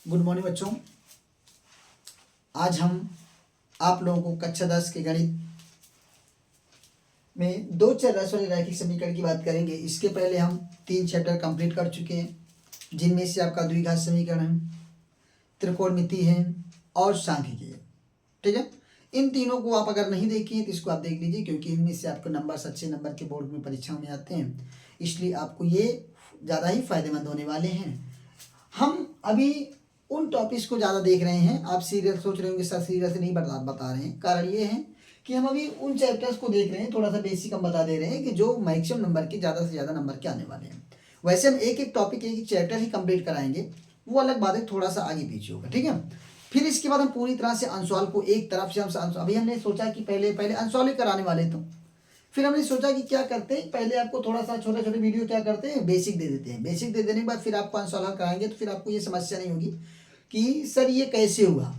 Good morning बच्चों। आज हम आप लोगों को कक्षा 10 के गणित में दो चर राशि वाले रैखिक समीकरण की बात करेंगे। इसके पहले हम 3 चैप्टर कंप्लीट कर चुके हैं, जिनमें से आपका द्विघात समीकरण है, त्रिकोणमिति है और सांख्यिकी है। ठीक है, इन तीनों को आप अगर नहीं देखे तो इसको आप देख लीजिए, क्योंकि इनमें से आपको नंबर अच्छे नंबर के बोर्ड में परीक्षाओं में आते हैं, इसलिए आपको ये ज़्यादा ही फायदेमंद होने वाले हैं। हम अभी उन टॉपिक्स को ज़्यादा देख रहे हैं। आप सीरियस सोच रहे होंगे सर सीरियस नहीं बता रहे हैं। कारण ये है कि हम अभी उन चैप्टर्स को देख रहे हैं, थोड़ा सा बेसिक हम बता दे रहे हैं कि जो मैक्सिमम नंबर के ज़्यादा से ज़्यादा नंबर के आने वाले हैं। वैसे हम एक एक टॉपिक एक चैप्टर ही कंप्लीट कराएंगे, वो अलग बात है, थोड़ा सा आगे पीछे होगा। ठीक है, फिर इसके बाद हम पूरी तरह से अंशवाल को एक तरफ से हम अभी हमने सोचा कि पहले अंशवाल ही कराने वाले, तो फिर हमने सोचा कि क्या करते हैं, पहले आपको थोड़ा सा छोटे छोटे वीडियो क्या करते हैं, बेसिक दे देते हैं। बेसिक दे देने के बाद फिर आपको अंशवाल कराएंगे, तो फिर आपको ये समस्या नहीं होगी कि सर ये कैसे हुआ।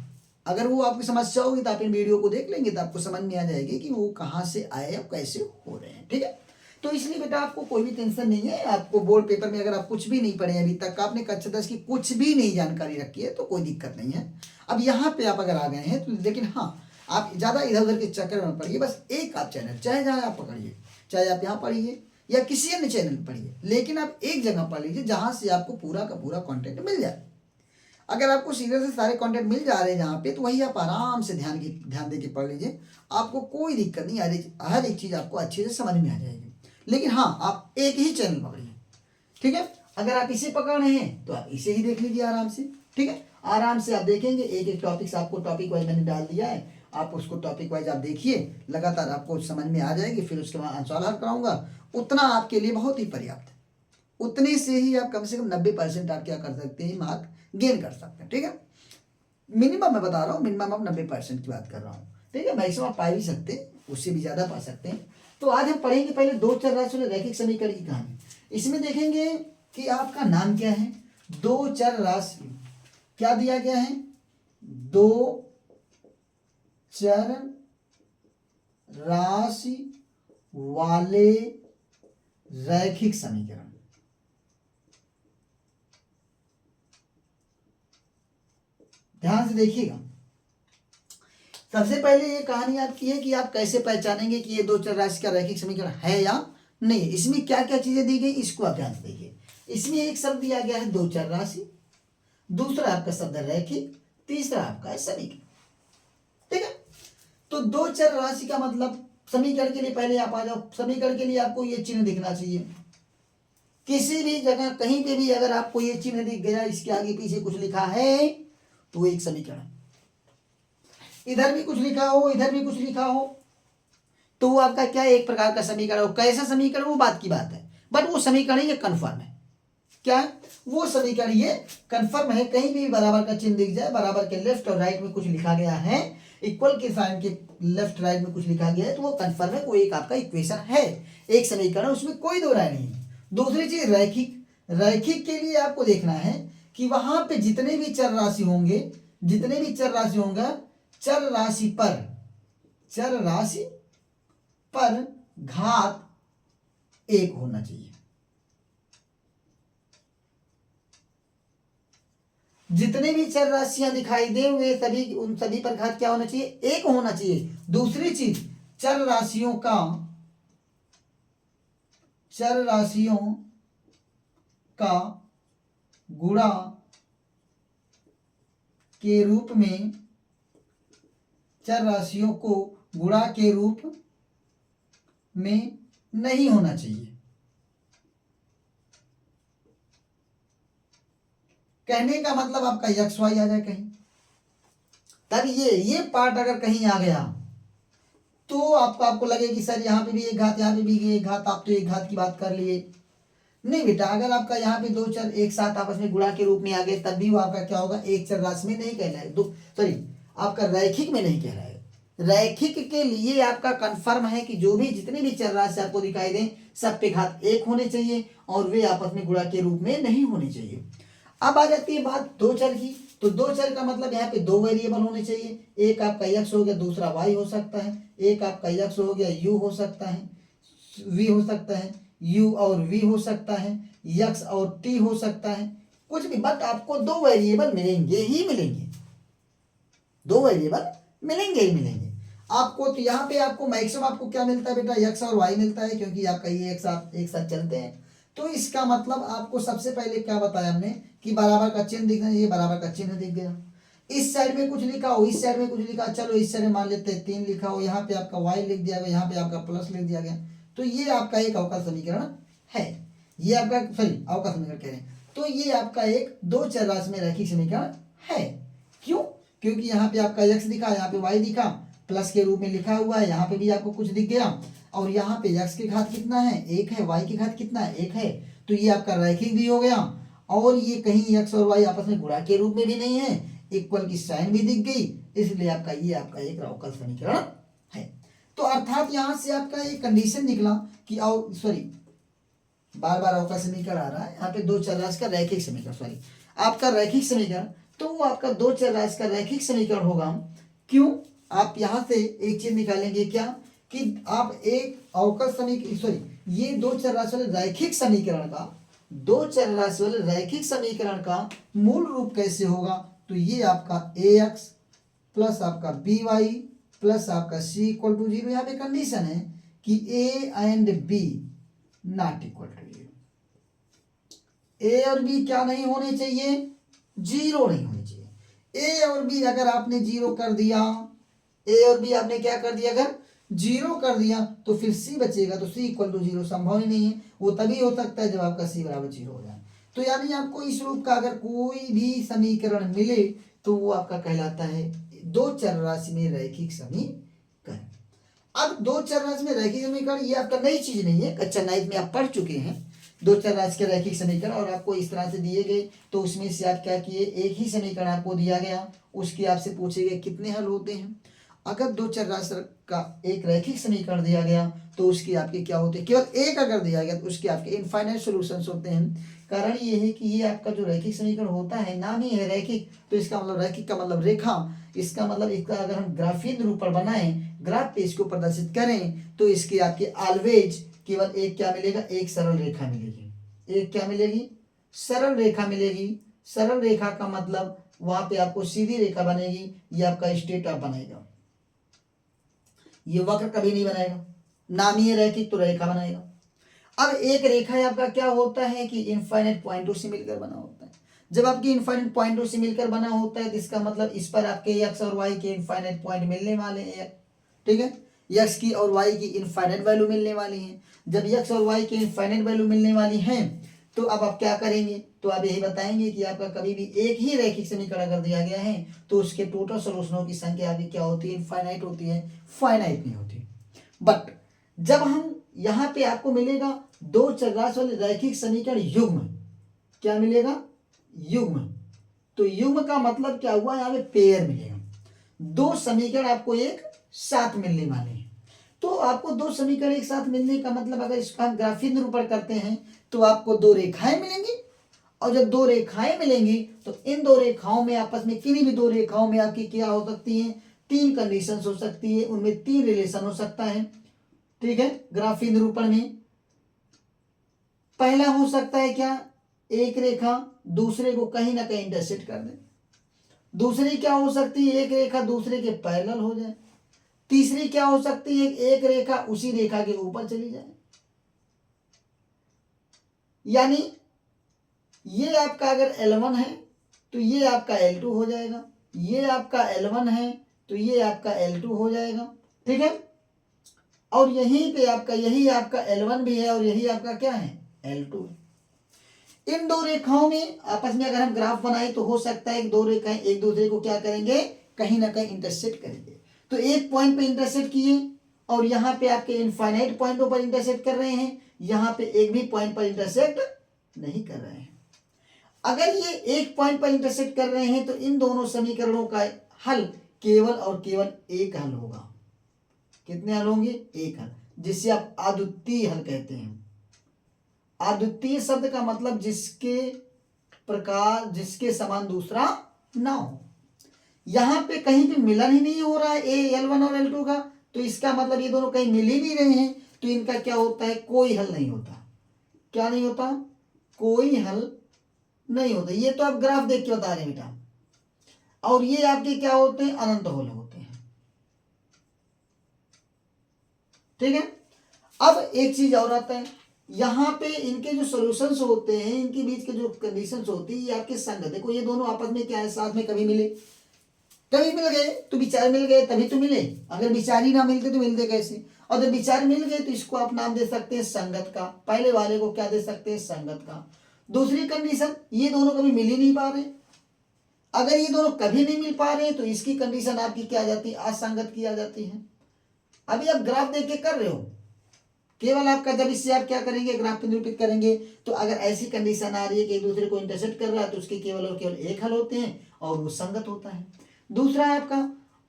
अगर वो आपकी समस्या होगी तो आप इन वीडियो को देख लेंगे तो आपको समझ में आ जाएगी कि वो कहाँ से आए और कैसे हो रहे हैं। ठीक है, तो इसलिए बेटा आपको कोई भी टेंशन नहीं है। आपको बोर्ड पेपर में अगर आप कुछ भी नहीं पढ़े अभी तक, आपने कक्षा 10 की कुछ भी नहीं जानकारी रखी है, तो कोई दिक्कत नहीं है। अब यहाँ पे आप अगर आ गए हैं तो, लेकिन हाँ आप ज़्यादा इधर उधर के चक्कर में पढ़िए। बस एक आप चैनल, चाहे जहाँ आप पकड़िए, चाहे आप यहाँ पढ़िए या किसी अन्य चैनल पर पढ़िए, लेकिन आप एक जगह पढ़ लीजिए जहाँ से आपको पूरा का पूरा कंटेंट मिल जाए। अगर आपको सीरियल से सारे कंटेंट मिल जा रहे हैं जहाँ पे, तो वही आप आराम से ध्यान दे के पढ़ लीजिए। आपको कोई दिक्कत नहीं, हर एक चीज़ आपको अच्छे से समझ में आ जाएगी। लेकिन हाँ आप एक ही चैनल पकड़िए। ठीक है, अगर आप इसे पकड़ रहे हैं तो आप इसे ही देख लीजिए आराम से। ठीक है, आराम से आप देखेंगे, एक एक टॉपिक्स आपको टॉपिक वाइज मैंने डाल दिया है, आप उसको टॉपिक वाइज आप देखिए, लगातार आपको समझ में आ जाएगी। फिर उसके बाद अंशवाल हल कराऊंगा, उतना आपके लिए बहुत ही पर्याप्त है। उतने से ही आप कम से कम 90% आप क्या कर सकते हैं, मार्क गेन कर सकते हैं। ठीक है, मिनिमम मैं बता रहा हूँ, मिनिमम आप 90% की बात कर रहा हूँ। ठीक है, मैक्सिमम आप पा भी सकते हैं, उससे भी ज़्यादा पा सकते हैं। तो आज हम पढ़ेंगे पहले दो चर राशि वाले रैखिक समीकरण की कहानी। इसमें देखेंगे कि आपका नाम क्या है, दो चर राशि क्या दिया गया है, दो चर राशि वाले रैखिक समीकरण। ध्यान से देखिएगा। सबसे पहले ये कहानी आपकी है कि आप कैसे पहचानेंगे कि ये दो चर राशि का रैखिक समीकरण है या नहीं। इसमें क्या क्या चीजें दी गई, इसको आप ध्यान से देखिए। इसमें एक शब्द दिया गया है दो चर राशि, दूसरा आपका शब्द है रैखिक, तीसरा आपका है समीकरण। ठीक है, तो दो चर राशि का मतलब, समीकरण के लिए पहले आप आ जाओ। समीकरण के लिए आपको ये चिन्ह दिखना चाहिए। किसी भी जगह कहीं पे भी अगर आपको ये चिन्ह दिख गया, इसके आगे पीछे कुछ लिखा है, तो वो एक समीकरण। इधर भी कुछ लिखा हो, इधर भी कुछ लिखा हो, तो वो आपका क्या, एक प्रकार का समीकरण हो। कैसा समीकरण, वो बात की बात है, बट वो समीकरण ये कन्फर्म है। क्या है वो समीकरण, ये कन्फर्म है। कहीं भी बराबर का चिन्ह दिख जाए, बराबर के लेफ्ट और राइट में कुछ लिखा गया है, इक्वल के साइन के लेफ्ट राइट में कुछ लिखा गया है, तो वो कन्फर्म है, वो एक आपका इक्वेशन है, एक समीकरण, उसमें कोई दो राय नहीं है। दूसरी चीज रैखिक। रैखिक के लिए आपको देखना है कि वहां पे जितने भी चर राशि होंगे, जितने भी चर राशि होंगे, चर राशि पर घात एक होना चाहिए। जितने भी चर राशियां दिखाई दे वे सभी, उन सभी पर घात क्या होना चाहिए, एक होना चाहिए। दूसरी चीज, चर राशियों का गुणा के रूप में, चर राशियों को गुणा के रूप में नहीं होना चाहिए। कहने का मतलब आपका एक्स वाई आ जाए कहीं, तब ये पार्ट अगर कहीं आ गया तो आपको लगे कि सर यहाँ पे भी एक घात, यहाँ पे भी एक घात, आप तो एक घात की बात कर लिए। नहीं बेटा, अगर आपका यहाँ पे दो चर एक साथ आपस में गुणा के रूप में आ गए, तब भी वो आपका क्या होगा, एक चर राशि में नहीं कहलाएगा, आपका रैखिक में नहीं कहलाएगा। रैखिक के लिए आपका कन्फर्म है कि जो भी जितने भी चर राशि आपको दिखाई दें, सब पे घात एक होने चाहिए और वे आपस में गुणा के रूप में नहीं होने चाहिए। अब आ जाती है बात दो चर की। तो दो चर का मतलब यहाँ पे दो वेरिएबल होने चाहिए। एक आपका x हो गया, दूसरा y हो सकता है। एक आपका x हो गया, u हो सकता है, v हो सकता है, u और v हो सकता है, x और t हो सकता है, कुछ भी, बट आपको दो वेरिएबल मिलेंगे ही मिलेंगे, दो वेरिएबल मिलेंगे ही मिलेंगे आपको। तो यहाँ पे आपको मैक्सिमम आपको क्या मिलता है बेटा, एक्स और वाई मिलता है, क्योंकि आपका ये एक साथ चलते हैं। तो इसका मतलब आपको सबसे पहले क्या बताया हमने कि बराबर का चिन्ह दिखना, ये बराबर का चिन्ह दिख गया। इस साइड में कुछ लिखा हो, इस साइड में कुछ लिखा, चलो इस साइड में मान लेते हैं 3 लिखा हो, यहाँ पे आपका वाई लिख दिया गया, यहाँ पे आपका प्लस लिख दिया गया। तो ये आपका एक अवकल समीकरण है, ये आपका सॉरी अवकल समीकरण कह रहे हैं। तो ये आपका एक दो चर राशि में रैखिक समीकरण है। क्यों? क्योंकि यहाँ पे आपका x दिखा, यहाँ पे y दिखा, प्लस के रूप में लिखा हुआ है, यहाँ पे भी आपको कुछ दिख गया, और यहाँ पे x की घात कितना है, 1 है, y की घात कितना है, 1 है। तो ये आपका रैखिक भी हो गया, और ये कहीं x और y आपस में गुणा के रूप में भी नहीं है, इक्वल की साइन भी दिख गई, इसलिए आपका ये आपका एक अवकल समीकरण है। तो अर्थात यहाँ से आपका एक कंडीशन निकला कि बार बार अवकल समीकरण आ रहा है, यहाँ पे दो चर राशि का रैखिक समीकरण, आपका रैखिक समीकरण, तो वो आपका दो चर राशि का रैखिक समीकरण होगा। क्यों? आप यहाँ से एक चीज निकालेंगे क्या कि आप एक अवकल समीकरण ये दो चर राशि वाले रैखिक समीकरण का, दो चर राशि वाले रैखिक समीकरण का मूल रूप कैसे होगा, तो ये आपका ax प्लस आपका by प्लस आपका c इक्वल टू 0। यहाँ पे कंडीशन है कि a and b not equal to 0, a और b क्या नहीं होने चाहिए, 0 नहीं होने चाहिए। a और b अगर आपने 0 कर दिया, a और b आपने क्या कर दिया, अगर 0 कर दिया तो फिर c बचेगा, तो c इक्वल टू 0 संभव ही नहीं है। वो तभी हो सकता है जब आपका c बराबर 0 हो जाए। तो यानी आपको इस रूप का अगर कोई भी समीकरण मिले तो वो आपका कहलाता है दो चर राशि में रैखिक समीकरण। अब दो चर राशि में रैखिक समीकरण ये आपका नई चीज नहीं है, कक्षा 9 में आप पढ़ चुके हैं दो चर राशि के रैखिक समीकरण, और आपको इस तरह से दिए गए तो उसमें से आप क्या किए, एक ही समीकरण आपको दिया गया, उसके आपसे पूछे गए कितने हल होते हैं। अगर दो चर राशि का एक रैखिक समीकरण दिया गया तो उसके आपके क्या होते हैं, केवल एक अगर दिया गया तो उसके आपके इनफाइनाइट सॉल्यूशंस होते हैं। कारण ये है कि ये आपका जो रैखिक समीकरण होता है, नाम ही है रैखिक, तो इसका मतलब रैखिक का मतलब रेखा, इसका मतलब इसका अगर हम ग्राफीय रूप बनाएं, ग्राफ पे इसको प्रदर्शित करें, तो इसके आपके ऑलवेज केवल एक क्या मिलेगा, एक सरल रेखा मिलेगी। एक क्या मिलेगी, सरल रेखा मिलेगी। सरल रेखा का मतलब वहां पे आपको सीधी रेखा बनेगी, ये आपका स्ट्रेट अप बनेगा, ये वक्र कभी नहीं बनाएगा। नाम ही रैखिक तो रेखा बनाएगा। अब एक रेखा आपका क्या होता है कि इनफाइनाइट पॉइंटों से मिलकर बना होता है। जब आपकी इनफाइनाइट पॉइंटों से मिलकर बना होता है तो इसका मतलब इस पर आपके एक्स और वाई के इनफाइनाइट पॉइंट मिलने वाले हैं, ठीक है। एक्स की और वाई की इनफाइनाइट वैल्यू मिलने वाली है। जब एक्स और वाई की इनफाइनाइट वैल्यू मिलने वाली है तो अब आप क्या करेंगे, तो आप यही बताएंगे कि आपका कभी भी एक ही रैखिक समीकरण अगर दिया गया है तो उसके टोटल सॉल्यूशनों की संख्या अभी क्या होती है, इनफाइनाइट होती है, फाइनाइट नहीं होती। बट जब हम यहाँ पे आपको मिलेगा दो चर राशि वाले रैखिक समीकरण युग्म, क्या मिलेगा, युग्म। तो युग्म का मतलब क्या हुआ, यहाँ पे पेयर मिलेगा, दो समीकरण आपको एक साथ मिलने वाले हैं। तो आपको दो समीकरण एक साथ मिलने का मतलब अगर इसका ग्राफीय निरूपण करते हैं तो आपको दो रेखाएं मिलेंगी, और जब दो रेखाएं मिलेंगी तो इन दो रेखाओं में आपस में किन्हीं भी दो रेखाओं में आपकी क्या हो सकती है, तीन कंडीशंस हो सकती है, उनमें तीन रिलेशन हो सकता है, ठीक है। ग्राफीय निरूपण में पहला हो सकता है क्या, एक रेखा दूसरे को कहीं ना कहीं इंटरसेक्ट कर दे। दूसरी क्या हो सकती है, एक रेखा दूसरे के पैरेलल हो जाए। तीसरी क्या हो सकती है, एक रेखा उसी रेखा के ऊपर चली जाए। यानी ये आपका अगर L1 है तो ये आपका L2 हो जाएगा, ये आपका L1 है तो ये आपका L2 हो जाएगा, ठीक है। और यहीं पे आपका यही आपका L1 भी है और यही आपका क्या है, L2 है। इन दो रेखाओं में आपस में अगर हम ग्राफ बनाए तो हो सकता है कि दो रेखाएं एक दूसरे को क्या करेंगे, कहीं ना कहीं इंटरसेक्ट करेंगे। तो एक पॉइंट पे इंटरसेक्ट किए और यहाँ पे आपके इनफाइनाइट पॉइंटों पर इंटरसेक्ट कर रहे हैं, यहाँ पे एक भी पॉइंट पर इंटरसेक्ट नहीं कर रहे हैं। अगर ये एक पॉइंट पर इंटरसेक्ट कर रहे हैं तो इन दोनों समीकरणों का हल केवल और केवल एक हल होगा। कितने हल होंगे, एक हल, जिसे आप अद्वितीय हल कहते हैं। अद्वितीय शब्द का मतलब जिसके प्रकार, जिसके समान दूसरा ना हो। यहां पे कहीं पे मिलन ही नहीं हो रहा है L1 और L2 का, तो इसका मतलब ये दोनों कहीं मिल ही नहीं रहे हैं, तो इनका क्या होता है, कोई हल नहीं होता। क्या नहीं होता, कोई हल नहीं होते। ये तो आप ग्राफ देख के बता रहे हैं बेटा। और ये आपके क्या होते हैं, अनंत होल होते हैं। ठीक है। अब एक चीज और आता है, यहाँ पे इनके जो सॉल्यूशंस होते हैं, इनके बीच के जो कंडीशंस होती है, ये आपके संगत। देखो ये दोनों आपस में क्या है, साथ में कभी मिले, कभी मिल गए तो विचार मिल गए तभी तो मिले। अगर विचार ही ना मिलते तो मिलते कैसे। और जब विचार मिल गए तो इसको आप नाम दे सकते हैं संगत का। पहले वाले को क्या दे सकते हैं, संगत का। दूसरी कंडीशन, ये दोनों कभी मिल ही नहीं पा रहे। अगर ये दोनों कभी नहीं मिल पा रहे तो इसकी कंडीशन आपकी क्या आ जाती है, असंगत की आ जाती है। अभी आप ग्राफ देख के कर रहे हो, केवल आपका जब इससे आप क्या करेंगे, ग्राफ पे निरूपित करेंगे, तो अगर ऐसी कंडीशन आ रही है कि एक दूसरे को इंटरसेक्ट कर रहा है तो उसके केवल और केवल एक हल होते हैं और वो संगत होता है। दूसरा है आपका,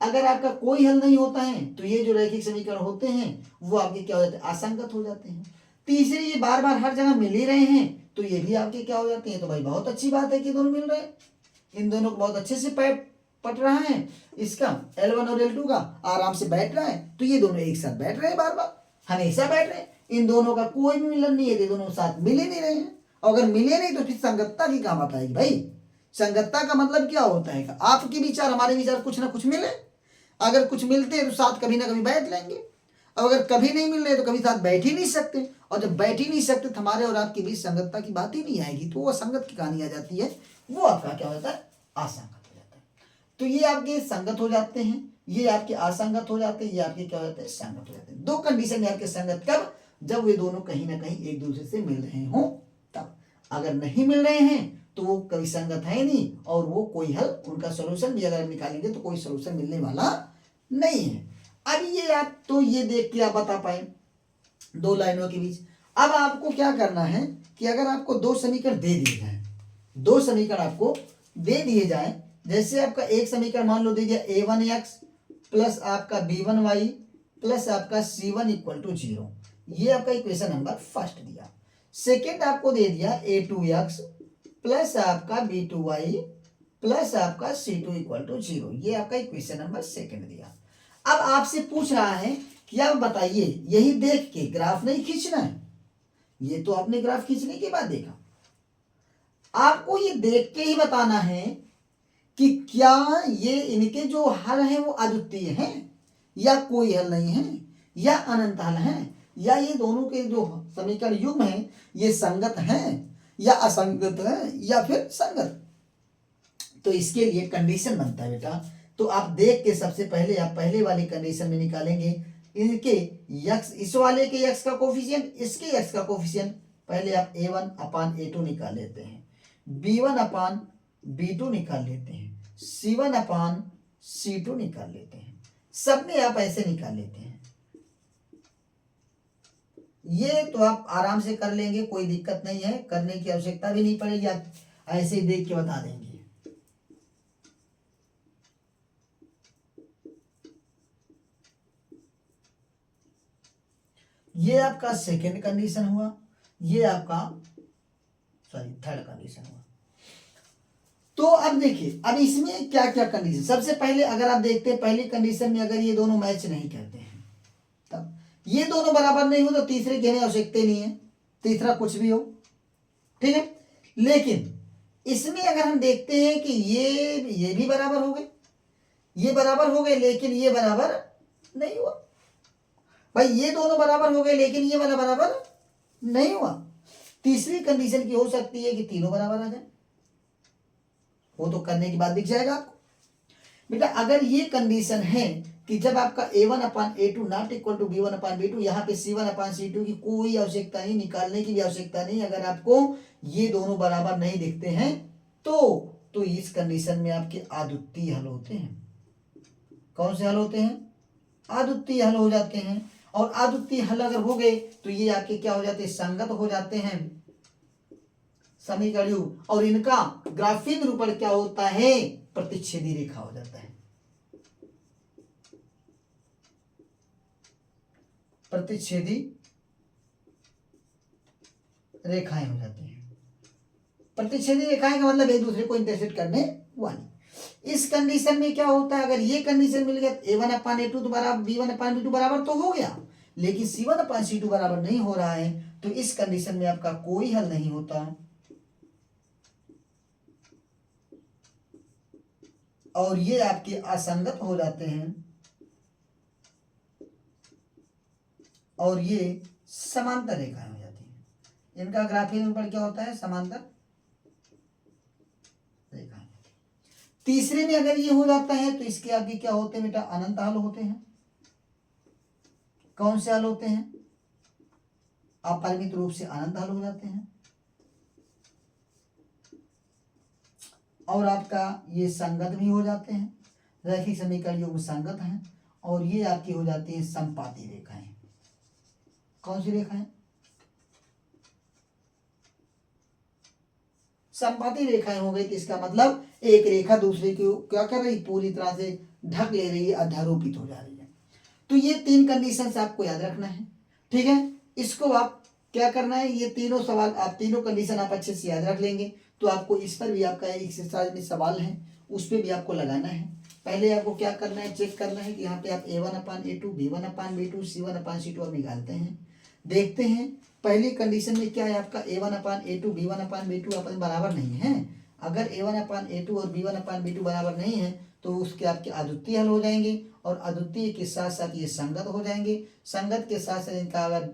अगर आपका कोई हल नहीं होता है तो ये जो रैखिक समीकरण होते हैं वो आपके क्या हो जाते हैं, असंगत हो जाते हैं। तीसरी, ये बार बार हर जगह मिल ही रहे हैं तो ये भी आपके क्या हो जाते हैं। तो भाई बहुत अच्छी बात है कि दोनों मिल रहे हैं, इन दोनों को बहुत अच्छे से पट रहा है, इसका L1 और L2 का आराम से बैठ रहा है, तो ये दोनों एक साथ बैठ रहे हैं, बार बार हमेशा बैठ रहे हैं। इन दोनों का कोई भी मिलन नहीं है, ये दोनों साथ मिल ही नहीं रहे हैं। अगर मिले नहीं तो फिर संगतता की काम आता है भाई। संगतता का मतलब क्या होता है, आपके विचार हमारे विचार कुछ ना कुछ मिले। अगर कुछ मिलते हैं तो साथ कभी ना कभी बैठ लेंगे, और अगर कभी नहीं मिल रहे तो कभी साथ बैठ ही नहीं सकते। और जब बैठ ही नहीं सकते तो हमारे और आपके बीच संगतता की बात ही नहीं आएगी, तो वो संगत की कहानी आ जाती है, वो आपका क्या होता है, असंगत हो जाता है। तो ये आपके संगत हो जाते हैं, ये आपके असंगत हो जाते हैं, ये आपके क्या हो जाते हैं, संगत हो जाते हैं। दो कंडीशन है आपके संगत कब, जब वे दोनों कहीं ना कहीं एक दूसरे से मिल रहे हों तब। अगर नहीं मिल रहे हैं तो वो कभी संगत है नहीं, और वो कोई हल, उनका सोल्यूशन भी अगर निकालेंगे तो कोई सोल्यूशन मिलने वाला नहीं है। अब ये आप तो ये देख के आप बता पाए दो लाइनों के बीच। अब आपको क्या करना है कि अगर आपको दो समीकरण दे दिए जाए, दो समीकरण आपको दे दिए जाए, जैसे आपका एक समीकरण मान लो दे दिया a1x प्लस आपका b1y प्लस आपका c1 इक्वल टू 0, ये आपका इक्वेशन नंबर फर्स्ट दिया। सेकेंड आपको दे दिया a2x प्लस आपका b2y प्लस आपका c2 इक्वल टू 0, ये आपका इक्वेशन नंबर सेकेंड दिया। अब आपसे पूछ रहा है कि अब बताइए, यही देख के, ग्राफ नहीं खींचना है, ये तो आपने ग्राफ खींचने के बाद देखा, आपको ये देख के ही बताना है कि क्या ये इनके जो हल हैं वो अद्वितीय हैं, या कोई हल नहीं है, या अनंत हल है, या ये दोनों के जो समीकरण युग्म हैं ये संगत हैं या असंगत है, या फिर संगत। तो इसके लिए कंडीशन बनता है बेटा। तो आप देख के सबसे पहले आप पहले वाली कंडीशन में निकालेंगे इनके यक्स, इस वाले के यक्स का कोफिशिएंट, इसके यक्स का कोफिशिएंट। पहले आप a1 अपान a2 निकाल लेते हैं, b1 अपान b2 निकाल लेते हैं, c1 अपान c2 निकाल लेते हैं, सब में आप ऐसे निकाल लेते हैं। ये तो आप आराम से कर लेंगे, कोई दिक्कत नहीं है, करने की आवश्यकता भी नहीं पड़ेगी, आप ऐसे ही देख के बता देंगे। ये आपका सेकेंड कंडीशन हुआ, ये आपका थर्ड कंडीशन हुआ। तो अब देखिए, अब इसमें क्या क्या कंडीशन, सबसे पहले अगर आप देखते हैं पहली कंडीशन में अगर ये दोनों मैच नहीं करते हैं, तब ये दोनों बराबर नहीं हो तो तीसरे कहने आवश्यकता नहीं है, तीसरा कुछ भी हो, ठीक है। लेकिन इसमें अगर हम देखते हैं कि ये भी बराबर हो गए, ये बराबर हो गए, लेकिन ये बराबर नहीं हुआ। भाई ये दोनों बराबर हो गए लेकिन ये वाला बराबर नहीं हुआ। तीसरी कंडीशन की हो सकती है कि तीनों बराबर आ जाए, वो तो करने के बाद दिख जाएगा आपको। बेटा अगर ये कंडीशन है कि जब आपका a1 upon a2 not equal to b1 upon b2, यहाँ पे c1 अपान c2 की कोई आवश्यकता नहीं, निकालने की भी आवश्यकता नहीं, अगर आपको ये दोनों बराबर नहीं दिखते हैं तो इस कंडीशन में आपके अद्वितीय हल होते हैं। कौन से हल होते हैं? अद्वितीय हल हो जाते हैं। और अद्वितीय हल अगर हो गए तो ये आपके क्या हो जाते हैं? संगत हो जाते हैं समीकरण। और इनका ग्राफीय निरूपण क्या होता है? प्रतिच्छेदी रेखा हो जाता है। प्रतिच्छेदी रेखाएं हो जाती हैं। प्रतिच्छेदी रेखाएं का मतलब एक दूसरे को इंटरसेक्ट करने वाली। इस कंडीशन में क्या होता है? अगर ये कंडीशन मिल गया a1 अपान a2 तो बराबर b1 अपान b2 बराबर तो हो गया, लेकिन c1 अपान c2 बराबर नहीं हो रहा है, तो इस कंडीशन में आपका कोई हल नहीं होता। और ये आपके असंगत हो जाते हैं और ये समांतर रेखाएं हो जाती हैं। इनका ग्राफीय निरूपण क्या होता है? समांतर रेखाएं। तीसरे में अगर ये हो जाता है तो इसके आगे क्या होते हैं बेटा? अनंत हल होते हैं। कौन से हल होते हैं? अपरिमित रूप से अनंत हल हो जाते हैं। और आपका ये संगत भी हो जाते हैं, रैखिक समीकरण युग्म संगत हैं। और ये आपकी हो जाती है संपाती रेखाएं। कौन सी रेखाएं? संपाती रेखाएं हो गई। तो इसका मतलब एक रेखा दूसरे को क्या कर रही? पूरी तरह से ढक ले रही है, अध्यारोपित हो जा रही है। तो ये 3 कंडीशंस आपको याद रखना है, ठीक है। इसको आप क्या करना है? ये तीनों सवाल आप तीनों कंडीशन आप अच्छे से याद रख लेंगे तो आपको इस पर भी आपका एक्सरसाइज में सवाल है, उस पर भी आपको लगाना है। पहले आपको क्या करना है? चेक करना है कि यहाँ पे आप A1/A2 B1/B2 C1/C2 आप निकालते हैं। देखते हैं पहली कंडीशन में क्या है आपका? A1/A2 B1/B2 आपस में बराबर नहीं है। अगर A1/A2 और B1/B2 बराबर नहीं है तो उसके आपके अद्वितीय हल हो जाएंगे और अद्वितीय के साथ साथ ये संगत हो जाएंगे। संगत के साथ साथ इनका अगर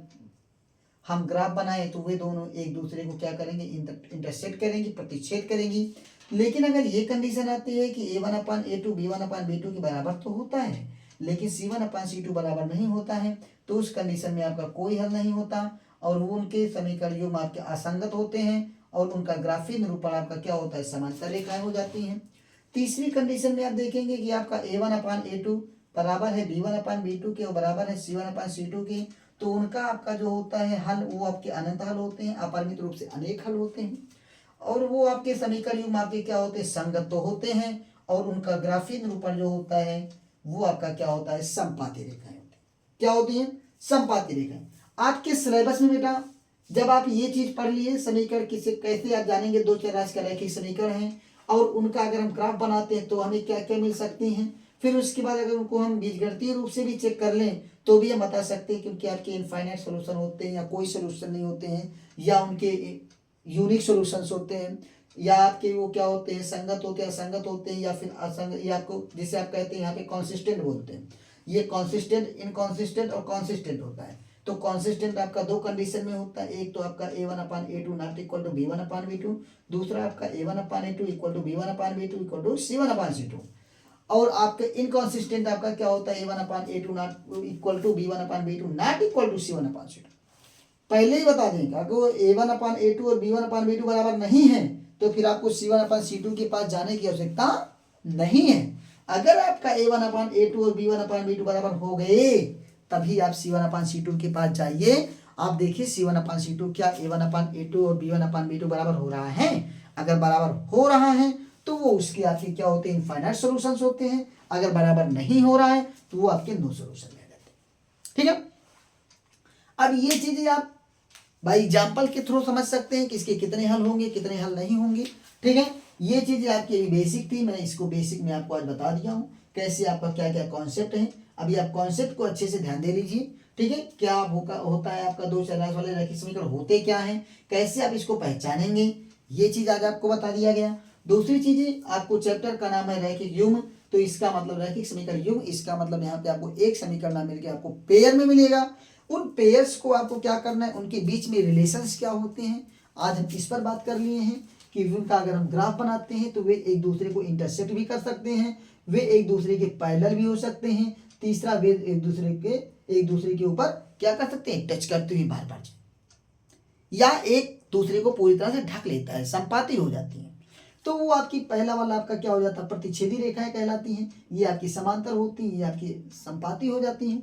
हम ग्राफ बनाए तो वे दोनों एक दूसरे को क्या करेंगे? इंटरसेक्ट करेंगी, प्रतिच्छेद करेंगी। लेकिन अगर ये कंडीशन आती है कि A1/A2 B1/B2 के बराबर तो होता है लेकिन C1/C2 बराबर नहीं होता है तो उस कंडीशन में आपका कोई हल नहीं होता और वो उनके समीकरण युग्म आपके असंगत होते हैं और उनका ग्राफीय निरूपण आपका क्या होता है? समांतर रेखाएं हो जाती हैं। तीसरी कंडीशन में आप देखेंगे कि आपका A1/A2 बराबर है B1/B2 के और बराबर है C1/C2 के, तो उनका आपका जो होता है हल वो आपके अनंत हल होते हैं, अपरिमित रूप से अनेक हल होते हैं। और वो आपके समीकरण युग्म आपके क्या होते हैं? संगत तो होते हैं और उनका ग्राफीय निरूपण जो होता है वो आपका क्या होता है? संपाती रेखाएं होती हैं। क्या होती हैं? संपाती रेखाएं। आपके सिलेबस में बेटा जब आप ये चीज पढ़ लिए समीकरण किसे कैसे आप जानेंगे? दो चर राशि का रैखिक समीकरण है और उनका अगर हम ग्राफ बनाते हैं तो हमें क्या क्या मिल सकती हैं। फिर उसके बाद अगर उनको हम बीजगणितीय रूप से भी चेक कर लें तो भी हम बता सकते हैं क्योंकि आपके इनफाइनाइट सोल्यूशन होते हैं या कोई सोल्यूशन नहीं होते हैं या उनके यूनिक सोल्यूशंस होते हैं या आपके वो क्या होते हैं? संगत होते हैं, असंगत होते हैं या फिर असंगत, या आपको जिसे आप कहते हैं यहाँ पे कॉन्सिस्टेंट बोलते हैं। ये कॉन्सिस्टेंट, इनकॉन्सिस्टेंट और कॉन्सिस्टेंट होता है। तो कॉन्सिस्टेंट आपका दो कंडीशन में होता है, एक तो आपका A1/A2 not equal to B1/B2, दूसरा आपका A1/A2 equal to B1/B2 equal to C1/C2। और आपके इनकॉन्सिस्टेंट आपका क्या होता है? A1/A2 not equal to B1/B2 not equal to C1/C2। पहले ही बता दें अगर A1/A2 और B1/B2 बराबर नहीं है तो फिर आपको C1/C2 के पास जाने की आवश्यकता नहीं है। अगर आपका A1/A2 और B1/B2 बराबर हो गए तभी आप C1/C2 के पास जाइए। आप देखिए C1/C2 क्या A1/A2 और B1/B2 बराबर हो रहा है? अगर बराबर हो रहा है तो वो उसके आपके क्या होते हैं? इनफाइनाइट सॉल्यूशंस होते हैं। अगर बराबर नहीं हो रहा है तो वो आपके नो सॉल्यूशन रह जाते हैं। ठीक है। अब ये चीजें आप भाई एग्जाम्पल के थ्रू समझ सकते हैं कि इसके कितने हल होंगे, कितने हल नहीं होंगे। ठीक है। ये चीजें आपकी बेसिक थी, मैंने इसको बेसिक में आपको आज बता दिया हूँ कैसे आपका क्या क्या कॉन्सेप्ट है। अभी आप कॉन्सेप्ट को अच्छे से ध्यान दे लीजिए। ठीक है। क्या होता है आपका दो चर राशि वाले रैखिक समीकरण होते क्या है, कैसे आप इसको पहचानेंगे, ये चीज आज आपको बता दिया गया। दूसरी चीजें आपको चैप्टर का नाम है रैखिक युग्म, तो इसका मतलब रैखिक समीकरण युग्म, इसका मतलब यहाँ पे आपको एक समीकरण ना मिलकर आपको पेयर में मिलेगा। उन पेयर्स को आपको क्या करना है? उनके बीच में रिलेशंस क्या होते हैं आज हम इस पर बात कर लिए हैं कि उनका अगर हम ग्राफ बनाते हैं तो वे एक दूसरे को इंटरसेक्ट भी कर सकते हैं, वे एक दूसरे के पैरेलल भी हो सकते हैं, तीसरा वे एक दूसरे के ऊपर क्या कर सकते हैं? टच करते हुए बार बार या एक दूसरे को पूरी तरह से ढक लेता है, संपाती हो जाती है। तो वो आपकी पहला वाला आपका क्या हो जाता है? प्रतिच्छेदी रेखाएं कहलाती हैं। ये आपकी समांतर होती हैं, ये आपकी संपाती हो जाती हैं।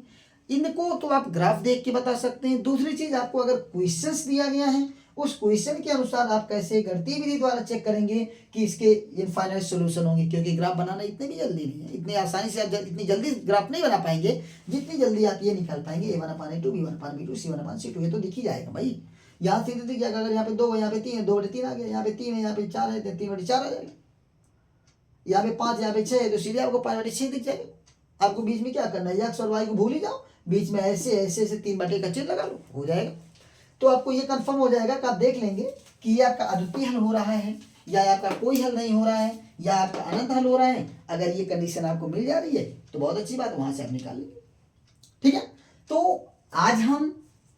इनको तो आप ग्राफ देख के बता सकते हैं। दूसरी चीज आपको अगर क्वेश्चंस दिया गया है उस क्वेश्चन के अनुसार आप कैसे गणितीय विधि द्वारा चेक करेंगे कि इसके इनफाइनाइट सॉल्यूशन होंगे, क्योंकि ग्राफ बनाना इतने भी जल्दी नहीं है, इतनी आसानी से आप इतनी जल्दी ग्राफ नहीं बना पाएंगे जितनी जल्दी आप ये निकाल पाएंगे A1/A2 B1/B2 C1/C2। ये तो दिख ही जाएगा भाई। यहाँ सीधे दिख जाएगा। अगर यहाँ पे 2 है, यहाँ पे 3 है, 2/3 आ गया, यहाँ पे 3 है, यहाँ पे 4 है, 3/4 आ जाएगा, यहाँ पे 5, यहाँ पे 6 है तो सीधे आपको 5/6 दिख जाएगा। आपको बीच में क्या करना है? एक्स और वाई को भूल ही जाओ, बीच में ऐसे ऐसे ऐसे 3 बटे का चिन्ह लगा लो, हो जाएगा। तो आपको ये कंफर्म हो जाएगा कि आप देख लेंगे कि ये आपका अद्वितीय हल हो रहा है या आपका कोई हल नहीं हो रहा है, या आपका अनंत हल हो रहा है। अगर ये कंडीशन आपको मिल जा रही है तो बहुत अच्छी बात, वहां से आप निकाल लेंगे। ठीक है, तो आज हम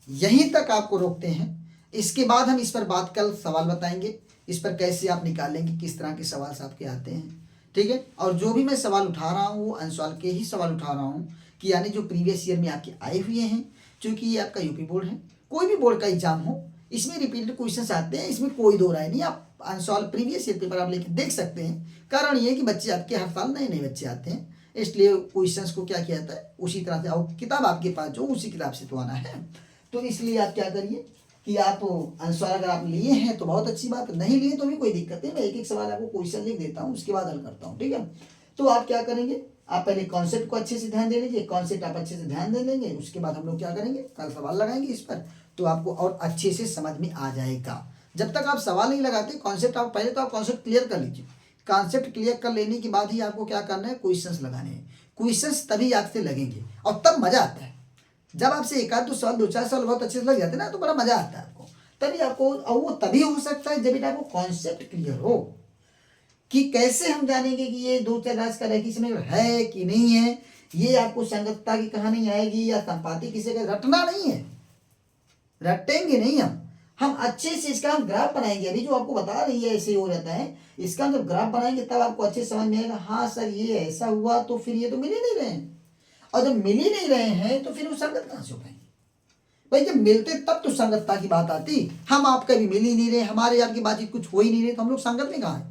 यहीं तक आपको रोकते हैं। इसके बाद हम इस पर बात, कल सवाल बताएंगे इस पर कैसे आप निकालेंगे, किस तरह के सवाल आपके आते हैं। ठीक है, और जो भी मैं सवाल उठा रहा हूँ वो अंशवाल के ही सवाल उठा रहा हूँ, कि यानी जो प्रीवियस ईयर में आपके आए हुए हैं। क्योंकि ये आपका यूपी बोर्ड है, कोई भी बोर्ड का एग्जाम हो, इसमें रिपीटेड क्वेश्चंस आते हैं, इसमें कोई दो राय नहीं। आप अंशवाल प्रीवियस ईयर पेपर आप लेके देख सकते हैं। कारण ये कि बच्चे आपके हर साल नए नए बच्चे आते हैं, इसलिए क्वेश्चंस को क्या किया जाता है उसी तरह से, और किताब आपके पास जो उसी किताब से तो आना है। तो इसलिए आप क्या करिए कि आप अंशवाल अगर आप लिए हैं तो बहुत अच्छी बात, नहीं लिए तो भी कोई दिक्कत नहीं, मैं एक एक सवाल आपको क्वेश्चन लिख देता हूँ, उसके बाद हल करता हूँ। ठीक है, तो आप क्या करेंगे, आप पहले कॉन्सेप्ट को अच्छे से ध्यान दे लीजिए, कॉन्सेप्ट आप अच्छे से ध्यान दे लेंगे, उसके बाद हम लोग क्या करेंगे, कल सवाल लगाएंगे इस पर, तो आपको और अच्छे से समझ में आ जाएगा। जब तक आप सवाल नहीं लगाते, कॉन्सेप्ट आप पहले तो आप कॉन्सेप्ट क्लियर कर लीजिए। कॉन्सेप्ट क्लियर कर लेने के बाद ही आपको क्या करना है, क्वेश्चंस लगाने हैं। क्वेश्चंस तभी आपसे लगेंगे और तब मजा आता है। जब आपसे एक आध दो सवाल, दो चार सवाल बहुत अच्छे से लग जाते हैं ना, तो बड़ा मजा आता है आपको। तभी आपको, और वो तभी हो सकता है जब आपको कॉन्सेप्ट क्लियर हो, कि कैसे हम जानेंगे कि ये दो चार राशि का रेखीय समीकरण है कि नहीं है। ये आपको संगतता की कहानी आएगी या संपाति किसी का रटना नहीं है, रटेंगे नहीं हम अच्छे से इसका हम ग्राफ बनाएंगे। अभी जो आपको बता रही है ऐसे हो जाता है, इसका जब ग्राफ बनाएंगे तब आपको अच्छे समझ में आएगा, हाँ सर ये ऐसा हुआ, तो फिर ये तो मिल ही नहीं रहे हैं, और जब मिल ही नहीं रहे हैं तो फिर वो संगत कहाँ से हो पाएंगे भाई। जब मिलते तब तो संगतता की बात आती, हम आपका भी मिल ही नहीं रहे, हमारे आपकी बातचीत कुछ हो ही नहीं रही, तो हम लोग संगत में कहाँ है।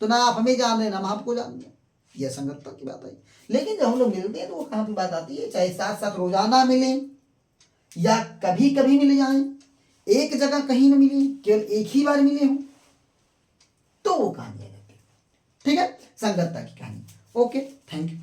तो ना आप हमें जान रहे ना हम आपको जान रहे, यह संगतता की बात आई। लेकिन जब हम लोग मिलते हैं तो वो कहाँ की बात आती है, चाहे साथ साथ रोजाना मिले या कभी कभी मिल जाए, एक जगह कहीं ना मिले, केवल एक ही बार मिले हों, तो वो कहानी आ जाती है। ठीक है, संगतता की कहानी। Okay, thank you.